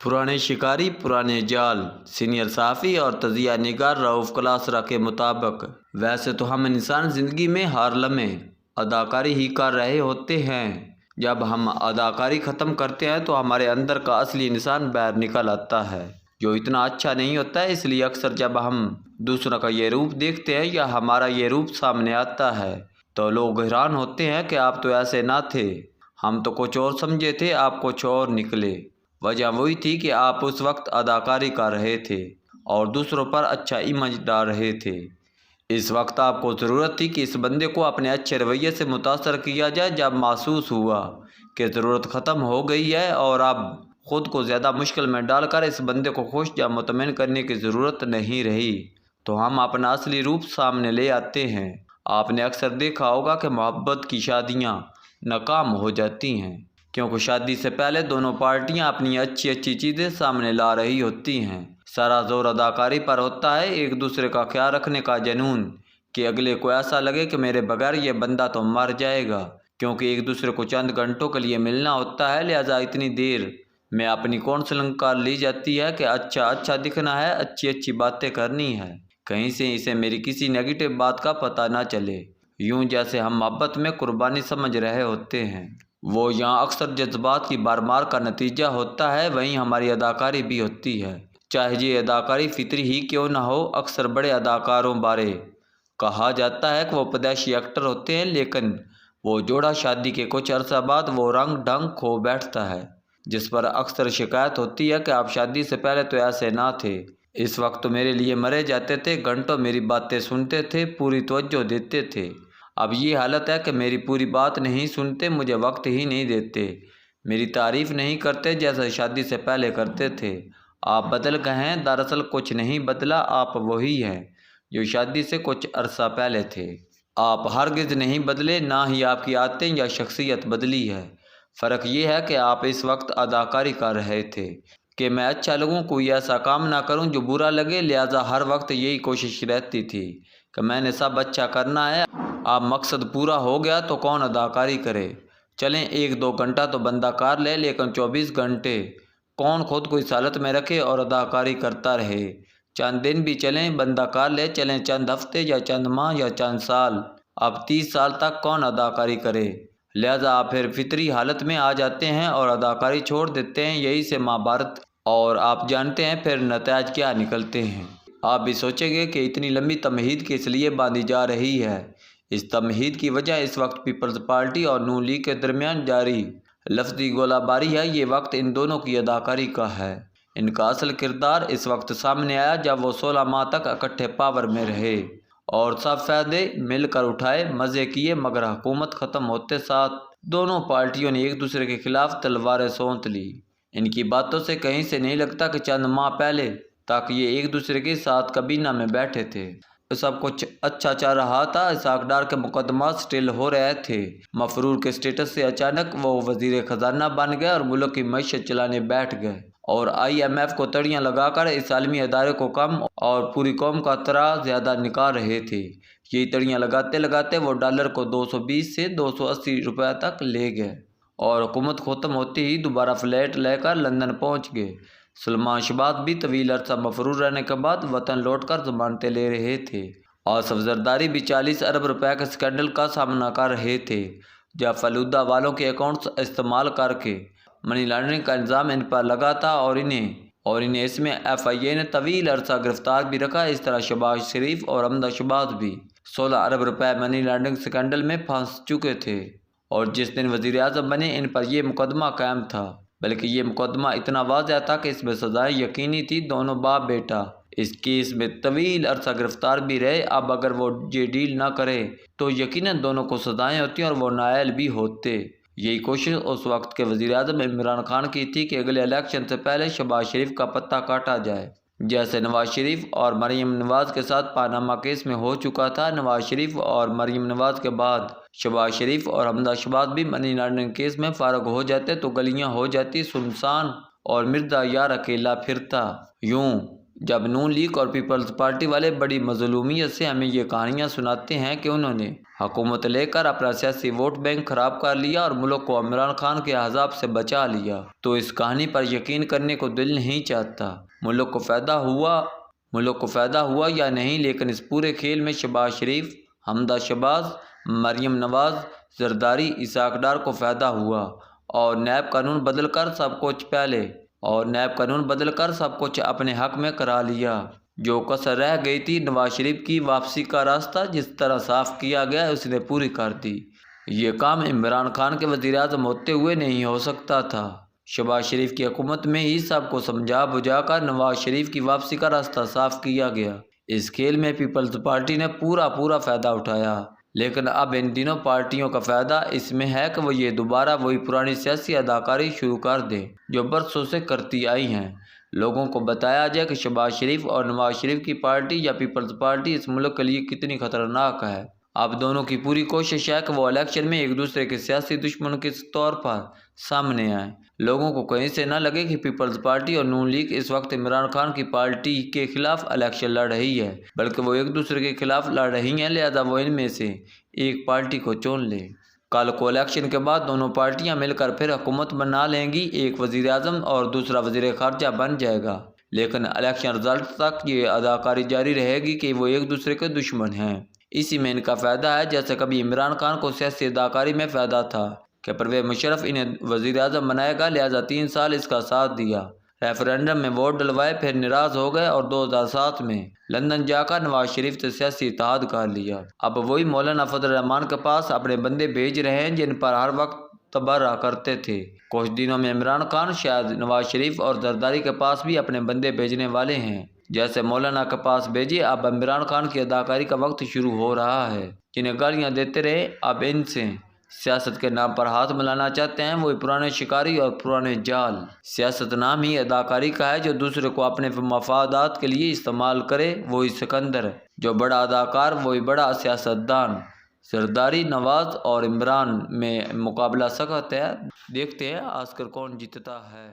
پرانے شکاری پرانے جال سینئر صحافی اور تجزیہ نگار رؤف کلاسرا کے مطابق ویسے تو ہم انسان زندگی میں ہر لمحے اداکاری ہی کر رہے ہوتے ہیں۔ جب ہم اداکاری ختم کرتے ہیں تو ہمارے اندر کا اصلی انسان باہر نکل آتا ہے، جو اتنا اچھا نہیں ہوتا ہے۔ اس لیے اکثر جب ہم دوسروں کا یہ روپ دیکھتے ہیں یا ہمارا یہ روپ سامنے آتا ہے تو لوگ حیران ہوتے ہیں کہ آپ تو ایسے نہ تھے، ہم تو کچھ اور سمجھے تھے، آپ کچھ اور نکلے۔ وجہ وہی تھی کہ آپ اس وقت اداکاری کر رہے تھے اور دوسروں پر اچھا امیج ڈال رہے تھے۔ اس وقت آپ کو ضرورت تھی کہ اس بندے کو اپنے اچھے رویے سے متاثر کیا جائے۔ جب محسوس ہوا کہ ضرورت ختم ہو گئی ہے اور اب خود کو زیادہ مشکل میں ڈال کر اس بندے کو خوش یا مطمئن کرنے کی ضرورت نہیں رہی تو ہم اپنا اصلی روپ سامنے لے آتے ہیں۔ آپ نے اکثر دیکھا ہوگا کہ محبت کی شادیاں ناکام ہو جاتی ہیں کیونکہ شادی سے پہلے دونوں پارٹیاں اپنی اچھی چیزیں سامنے لا رہی ہوتی ہیں۔ سارا زور اداکاری پر ہوتا ہے، ایک دوسرے کا خیال رکھنے کا جنون کہ اگلے کو ایسا لگے کہ میرے بغیر یہ بندہ تو مر جائے گا، کیونکہ ایک دوسرے کو چند گھنٹوں کے لیے ملنا ہوتا ہے، لہذا اتنی دیر میں اپنی کونسلنگ کر لی جاتی ہے کہ اچھا دکھنا ہے، اچھی باتیں کرنی ہے، کہیں سے اسے میری کسی نیگیٹو بات کا پتہ نہ چلے، یوں جیسے ہم محبت میں قربانی سمجھ رہے ہوتے ہیں۔ وہ یہاں اکثر جذبات کی بھرمار کا نتیجہ ہوتا ہے، وہیں ہماری اداکاری بھی ہوتی ہے، چاہے یہ اداکاری فطری ہی کیوں نہ ہو۔ اکثر بڑے اداکاروں بارے کہا جاتا ہے کہ وہ پیدائشی ایکٹر ہوتے ہیں، لیکن وہ جوڑا شادی کے کچھ عرصہ بعد وہ رنگ ڈھنگ کھو بیٹھتا ہے، جس پر اکثر شکایت ہوتی ہے کہ آپ شادی سے پہلے تو ایسے نہ تھے، اس وقت تو میرے لیے مرے جاتے تھے، گھنٹوں میری باتیں سنتے تھے، پوری توجہ دیتے تھے، اب یہ حالت ہے کہ میری پوری بات نہیں سنتے، مجھے وقت ہی نہیں دیتے، میری تعریف نہیں کرتے جیسا شادی سے پہلے کرتے تھے۔ آپ بدل گئے ہیں، دراصل کچھ نہیں بدلا، آپ وہی ہیں جو شادی سے کچھ عرصہ پہلے تھے۔ آپ ہرگز نہیں بدلے، نہ ہی آپ کی عادتیں یا شخصیت بدلی ہے۔ فرق یہ ہے کہ آپ اس وقت اداکاری کر رہے تھے کہ میں اچھا لگوں، کوئی ایسا کام نہ کروں جو برا لگے، لہذا ہر وقت یہی کوشش رہتی تھی کہ میں نے سب اچھا کرنا ہے۔ اب مقصد پورا ہو گیا تو کون اداکاری کرے؟ چلیں 1-2 گھنٹہ تو بندہ کر لے، لیکن 24 گھنٹے کون خود کو اس حالت میں رکھے اور اداکاری کرتا رہے؟ چند دن بھی چلیں بندہ کر لے، چلیں چند ہفتے یا چند ماہ یا چند سال، اب 30 سال تک کون اداکاری کرے؟ لہذا آپ پھر فطری حالت میں آ جاتے ہیں اور اداکاری چھوڑ دیتے ہیں، یہی سے مہابھارت، اور آپ جانتے ہیں پھر نتائج کیا نکلتے ہیں۔ آپ بھی سوچیں گے کہ اتنی لمبی تمہید کس لیے باندھی جا رہی ہے؟ اس تمہید کی وجہ اس وقت پیپلز پارٹی اور نون لیگ کے درمیان جاری لفظی گولہ باری ہے۔ یہ وقت ان دونوں کی اداکاری کا ہے، ان کا اصل کردار اس وقت سامنے آیا جب وہ 16 ماہ تک اکٹھے پاور میں رہے اور سب فائدے مل کر اٹھائے، مزے کیے، مگر حکومت ختم ہوتے ساتھ دونوں پارٹیوں نے ایک دوسرے کے خلاف تلواریں سونت لی۔ ان کی باتوں سے کہیں سے نہیں لگتا کہ چند ماہ پہلے تک یہ ایک دوسرے کے ساتھ کابینہ میں بیٹھے تھے، سب کچھ اچھا چل رہا تھا، اسحاق ڈار کے مقدمات سٹل ہو رہے تھے، مفرور کے سٹیٹس سے اچانک وہ وزیر خزانہ بن گئے اور ملک کی معیشت چلانے بیٹھ گئے، اور IMF کو تڑیاں لگا کر اس عالمی ادارے کو کم اور پوری قوم کا طرح زیادہ نکال رہے تھے۔ یہی تڑیاں لگاتے لگاتے وہ ڈالر کو 220 سے 280 روپے تک لے گئے اور حکومت ختم ہوتے ہی دوبارہ فلائٹ لے کر لندن پہنچ گئے۔ سلمان شہباز بھی طویل عرصہ مفرور رہنے کے بعد وطن لوٹ کر ضمانتیں لے رہے تھے۔ آصف زرداری بھی 40 ارب روپے کے اسکینڈل کا سامنا کر رہے تھے، جب فلودہ والوں کے اکاؤنٹس استعمال کر کے منی لانڈرنگ کا الزام ان پر لگا تھا اور انہیں اس میں FIA نے طویل عرصہ گرفتار بھی رکھا۔ اس طرح شہباز شریف اور حمزہ شہباز بھی 16 ارب روپے منی لانڈرنگ اسکینڈل میں پھنس چکے تھے، اور جس دن وزیر اعظم بنے ان پر یہ مقدمہ قائم تھا، بلکہ یہ مقدمہ اتنا واضح تھا کہ اس میں سزائیں یقینی تھی، دونوں باپ بیٹا اس کیس میں طویل عرصہ گرفتار بھی رہے۔ اب اگر وہ یہ ڈیل نہ کرے تو یقیناً دونوں کو سزائیں ہوتی اور وہ نااہل بھی ہوتے۔ یہی کوشش اس وقت کے وزیر اعظم عمران خان کی تھی کہ اگلے الیکشن سے پہلے شہباز شریف کا پتہ کاٹا جائے، جیسے نواز شریف اور مریم نواز کے ساتھ پاناما کیس میں ہو چکا تھا۔ نواز شریف اور مریم نواز کے بعد شہباز شریف اور حمزہ شہباز بھی منی لانڈرنگ کیس میں فارغ ہو جاتے تو گلیاں ہو جاتی سنسان اور مرزا یار اکیلا پھرتا۔ یوں جب نون لیگ اور پیپلز پارٹی والے بڑی مظلومیت سے ہمیں یہ کہانیاں سناتے ہیں کہ انہوں نے حکومت لے کر اپنا سیاسی ووٹ بینک خراب کر لیا اور ملک کو عمران خان کے عذاب سے بچا لیا، تو اس کہانی پر یقین کرنے کو دل نہیں چاہتا۔ ملک کو فائدہ ہوا یا نہیں، لیکن اس پورے کھیل میں شہباز شریف، حمزہ شہباز، مریم نواز، زرداری، اسحاق ڈار کو فائدہ ہوا اور نیب قانون بدل کر سب کچھ اپنے حق میں کرا لیا۔ جو کسر رہ گئی تھی، نواز شریف کی واپسی کا راستہ جس طرح صاف کیا گیا اس نے پوری کر دی۔ یہ کام عمران خان کے وزیر اعظم ہوتے ہوئے نہیں ہو سکتا تھا۔ شہباز شریف کی حکومت میں ہی سب کو سمجھا بجھا کر نواز شریف کی واپسی کا راستہ صاف کیا گیا۔ اس کھیل میں پیپلز پارٹی نے پورا فائدہ اٹھایا، لیکن اب ان دنوں پارٹیوں کا فائدہ اس میں ہے کہ وہ یہ دوبارہ وہی پرانی سیاسی اداکاری شروع کر دیں جو برسوں سے کرتی آئی ہیں۔ لوگوں کو بتایا جائے کہ شہباز شریف اور نواز شریف کی پارٹی یا پیپلز پارٹی اس ملک کے لیے کتنی خطرناک ہے۔ اب دونوں کی پوری کوشش ہے کہ وہ الیکشن میں ایک دوسرے کے سیاسی دشمن کے طور پر سامنے آئیں۔ لوگوں کو کہیں سے نہ لگے کہ پیپلز پارٹی اور نون لیگ اس وقت عمران خان کی پارٹی کے خلاف الیکشن لڑ رہی ہے، بلکہ وہ ایک دوسرے کے خلاف لڑ رہی ہیں، لہذا وہ ان میں سے ایک پارٹی کو چن لیں۔ کل کو الیکشن کے بعد دونوں پارٹیاں مل کر پھر حکومت بنا لیں گی، ایک وزیر اعظم اور دوسرا وزیر خارجہ بن جائے گا، لیکن الیکشن رزلٹ تک یہ اداکاری جاری رہے گی کہ وہ ایک دوسرے کے دشمن ہیں۔ اسی میں ان کا فائدہ ہے، جیسے کبھی عمران خان کو سیاسی اداکاری میں فائدہ تھا کہ پرویز مشرف انہیں وزیر اعظم بنائے گا، لہذا 3 سال اس کا ساتھ دیا، ریفرینڈم میں ووٹ ڈلوائے، پھر ناراض ہو گئے اور 2007 میں لندن جا کر نواز شریف سے سیاسی اتحاد کر لیا۔ اب وہی مولانا فضل الرحمان کے پاس اپنے بندے بھیج رہے ہیں جن پر ہر وقت تبرہ کرتے تھے۔ کچھ دنوں میں عمران خان شاید نواز شریف اور زرداری کے پاس بھی اپنے بندے بھیجنے والے ہیں، جیسے مولانا کے پاس بھیجے۔ اب عمران خان کی اداکاری کا وقت شروع ہو رہا ہے۔ جنہیں گالیاں دیتے رہے، اب ان سے سیاست کے نام پر ہاتھ ملانا چاہتے ہیں، وہی پرانے شکاری اور پرانے جال۔ سیاست نام ہی اداکاری کا ہے، جو دوسرے کو اپنے مفادات کے لیے استعمال کرے، وہی سکندر۔ جو بڑا اداکار وہی بڑا سیاستدان۔ زرداری، نواز اور عمران میں مقابلہ سخت ہے، دیکھتے ہیں آج کل کون جیتتا ہے۔